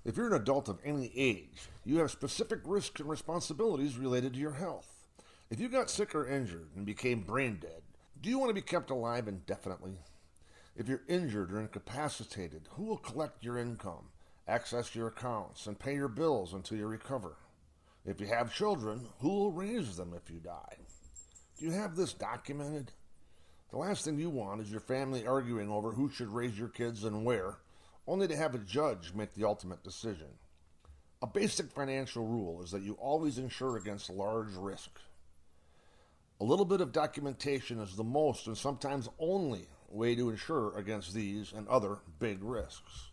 If you're an adult of any age, you have specific risks and responsibilities related to your health. If you got sick or injured and became brain dead, do you want to be kept alive indefinitely? If you're injured or incapacitated, who will collect your income, access your accounts, and pay your bills until you recover? If you have children, who will raise them if you die? Do you have this documented? The last thing you want is your family arguing over who should raise your kids and where, only to have a judge make the ultimate decision. A basic financial rule is that you always insure against large risk. A little bit of documentation is the most and sometimes only way to insure against these and other big risks.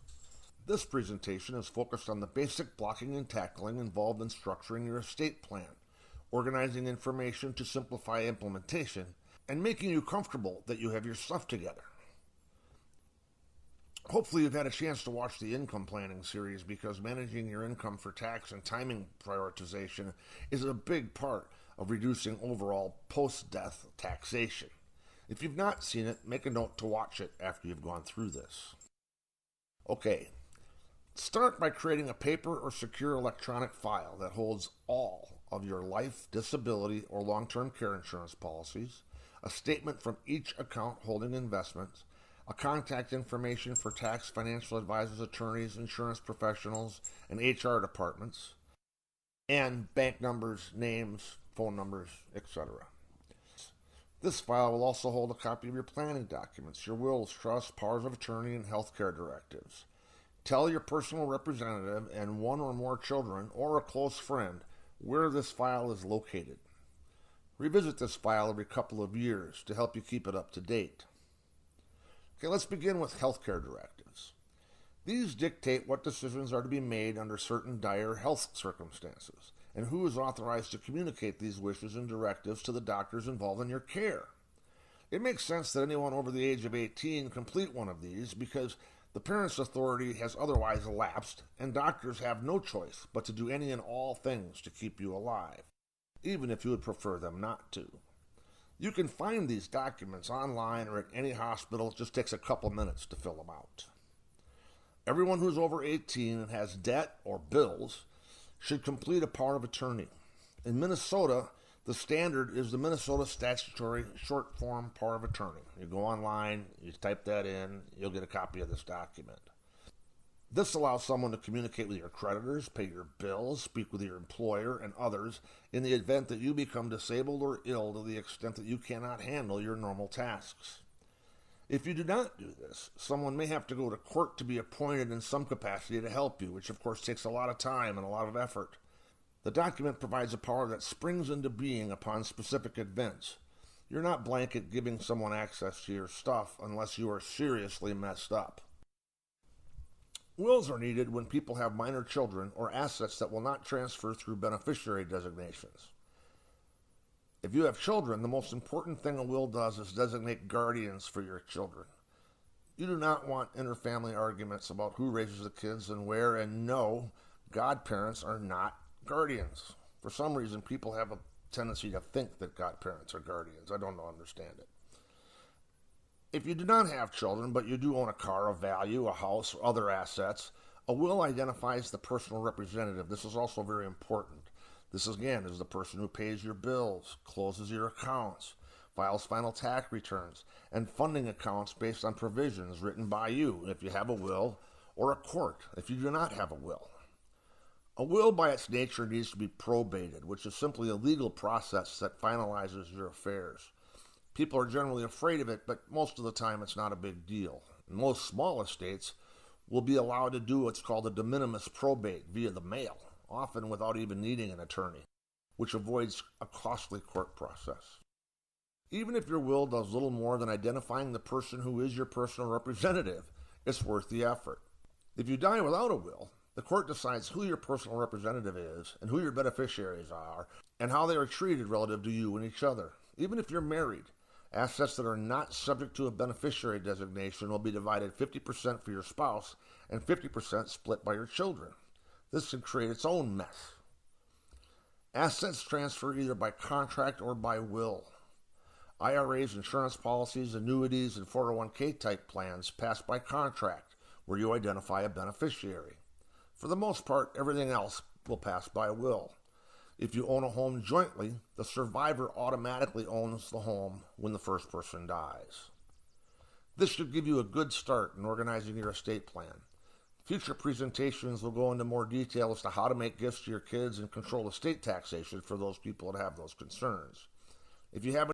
This presentation is focused on the basic blocking and tackling involved in structuring your estate plan, organizing information to simplify implementation, and making you comfortable that you have your stuff together. Hopefully you've had a chance to watch the income planning series, because managing your income for tax and timing prioritization is a big part of reducing overall post-death taxation. If you've not seen it, make a note to watch it after you've gone through this. Okay, start by creating a paper or secure electronic file that holds all of your life, disability, or long-term care insurance policies, a statement from each account holding investments, a contact information for tax, financial advisors, attorneys, insurance professionals, and HR departments, and bank numbers, names, phone numbers, etc. This file will also hold a copy of your planning documents, your wills, trusts, powers of attorney, and healthcare directives. Tell your personal representative and one or more children or a close friend where this file is located. Revisit this file every couple of years to help you keep it up to date. Okay, let's begin with healthcare directives. These dictate what decisions are to be made under certain dire health circumstances, and who is authorized to communicate these wishes and directives to the doctors involved in your care. It makes sense that anyone over the age of 18 complete one of these, because the parent's authority has otherwise lapsed, and doctors have no choice but to do any and all things to keep you alive, even if you would prefer them not to. You can find these documents online or at any hospital. It just takes a couple minutes to fill them out. Everyone who's over 18 and has debt or bills should complete a power of attorney. In Minnesota, the standard is the Minnesota statutory short form power of attorney. You go online, you type that in, you'll get a copy of this document. This allows someone to communicate with your creditors, pay your bills, speak with your employer and others in the event that you become disabled or ill to the extent that you cannot handle your normal tasks. If you do not do this, someone may have to go to court to be appointed in some capacity to help you, which of course takes a lot of time and a lot of effort. The document provides a power that springs into being upon specific events. You're not blanket giving someone access to your stuff unless you are seriously messed up. Wills are needed when people have minor children or assets that will not transfer through beneficiary designations. If you have children, the most important thing a will does is designate guardians for your children. You do not want interfamily arguments about who raises the kids and where, and no, godparents are not guardians. For some reason, people have a tendency to think that godparents are guardians. I don't understand it. If you do not have children, but you do own a car of value, a house, or other assets, a will identifies the personal representative. This is also very important. This, again, is the person who pays your bills, closes your accounts, files final tax returns, and funding accounts based on provisions written by you if you have a will, or a court if you do not have a will. A will by its nature needs to be probated, which is simply a legal process that finalizes your affairs. People are generally afraid of it, but most of the time it's not a big deal. Most small estates will be allowed to do what's called a de minimis probate via the mail, often without even needing an attorney, which avoids a costly court process. Even if your will does little more than identifying the person who is your personal representative, it's worth the effort. If you die without a will, the court decides who your personal representative is and who your beneficiaries are and how they are treated relative to you and each other. Even if you're married, assets that are not subject to a beneficiary designation will be divided 50% for your spouse and 50% split by your children. This can create its own mess. Assets transfer either by contract or by will. IRAs, insurance policies, annuities, and 401k type plans pass by contract, where you identify a beneficiary. For the most part, everything else will pass by will. If you own a home jointly, the survivor automatically owns the home when the first person dies. This should give you a good start in organizing your estate plan. Future presentations will go into more detail as to how to make gifts to your kids and control estate taxation for those people that have those concerns. If you have